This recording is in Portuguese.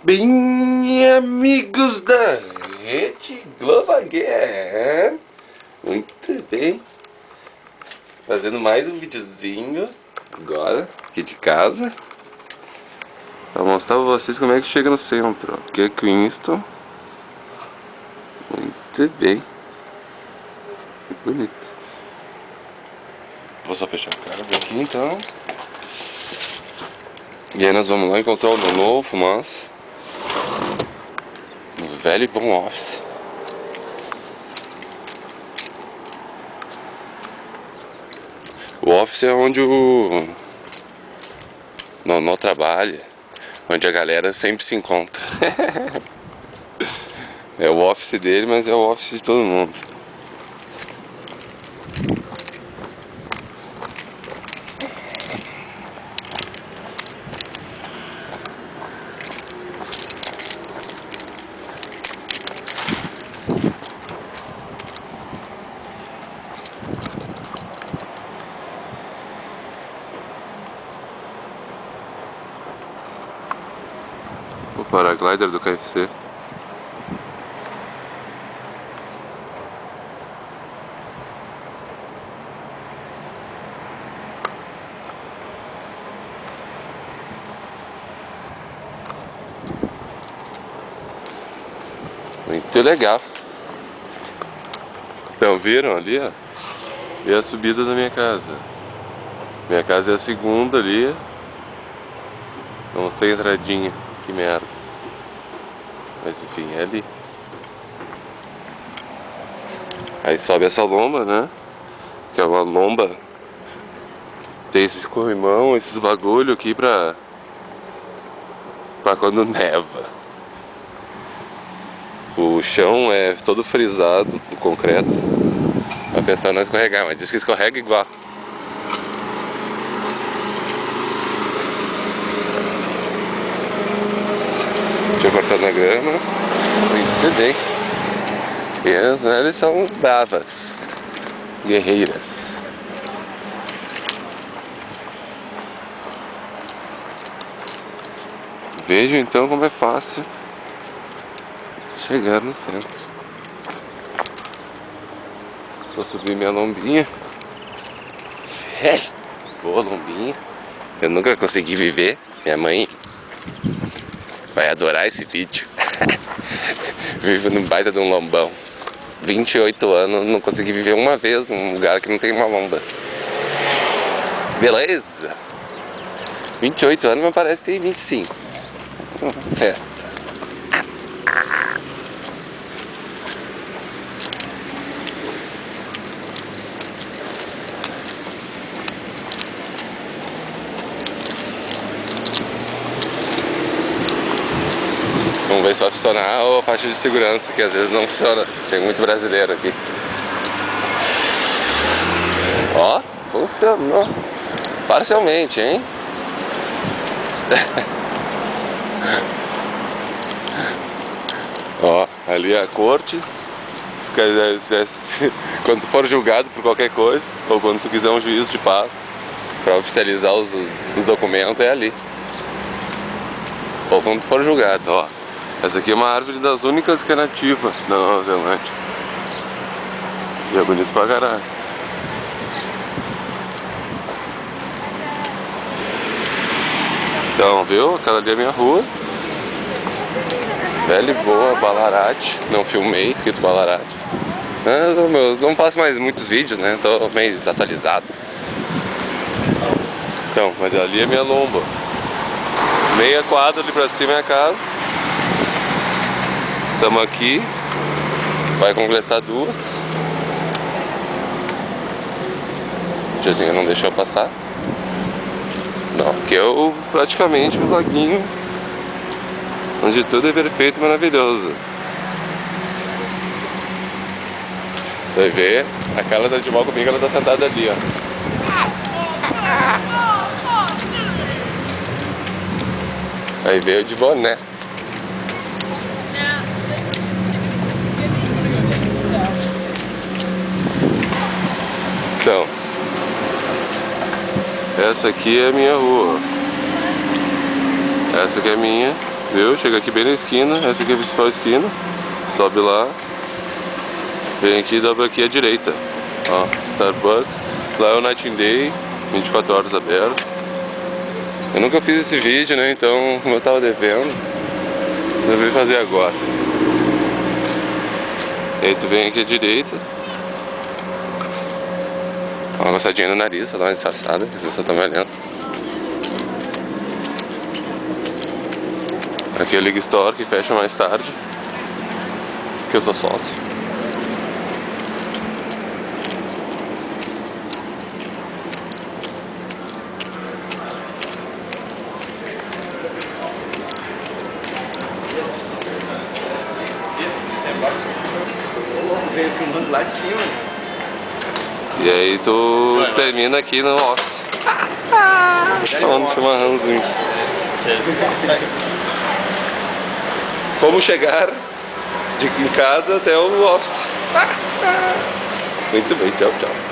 Bem, amigos da Rede Globo Again, muito bem, fazendo mais um videozinho agora, aqui de casa, pra mostrar pra vocês como é que chega no centro. Aqui é Queenstown, muito bem, que bonito. Vou só fechar a casa aqui então. E aí nós vamos lá encontrar o Nono Fumaça, no velho e bom office. O office é onde o Nono trabalha, onde a galera sempre se encontra. É o office dele, mas é o office de todo mundo. O paraglider do KFC. Muito legal. Então, viram ali, ó? E a subida da minha casa. Minha casa é a segunda ali. Não tem entradinha. Que merda. Mas enfim, é ali. Aí sobe essa lomba, né? Que é uma lomba. Tem esses corrimão, esses bagulho aqui pra quando neva. O chão é todo frisado, o concreto. Vai pensar em não escorregar, mas diz que escorrega igual. Deixa eu cortar na grama. Muito bem. E as velhas são bravas, guerreiras. Vejo então como é fácil chegar no centro. Só subir minha lombinha. Boa lombinha. Eu nunca consegui viver. Minha mãe vai adorar esse vídeo. Vivo num baita de um lombão. 28 anos, não consegui viver uma vez num lugar que não tem uma lomba. Beleza? 28 anos, mas parece que tem 25. Festa. Vamos ver se vai funcionar a faixa de segurança, que às vezes não funciona. Tem muito brasileiro aqui. Ó, funcionou. Parcialmente, hein? Ó, ali é a corte. Quando tu for julgado por qualquer coisa, ou quando tu quiser um juízo de paz pra oficializar os documentos, é ali. Ou quando tu for julgado, ó. Essa aqui é uma árvore das únicas que é nativa da Nova Zelândia. E é bonito pra caralho. Então, viu? Aquela ali é a minha rua. Velha e boa, Ballarat. Não filmei, escrito Ballarat. Não faço mais muitos vídeos, né? Tô meio desatualizado. Então, mas ali é minha lomba. Meia quadra ali pra cima é a casa. Estamos aqui. Vai completar 2. A tiazinha não deixou eu passar. Não, aqui é praticamente um laguinho onde tudo é perfeito e maravilhoso. Vai ver, a Carla tá de mal comigo, ela tá sentada ali, ó. Aí veio de boné. Então, essa aqui é a minha rua. Essa aqui é minha. Viu? Chega aqui bem na esquina, essa aqui é a principal esquina. Sobe lá. Vem aqui e dobra aqui à direita. Ó, Starbucks. Lá é o Night and Day, 24 horas aberto. Eu nunca fiz esse vídeo, né? Então, como eu tava devendo, resolvi fazer agora. E aí tu vem aqui à direita. Dá uma coçadinha no nariz, pra dar uma disfarçada, que as pessoas estão me olhando. Aqui é o Liga Store, que fecha mais tarde, que eu sou sócio. Veio filmando lá de cima. E aí tu termina aqui no office. Tomando chimarrãozinho. Como chegar em casa até o office. Muito bem, tchau, tchau.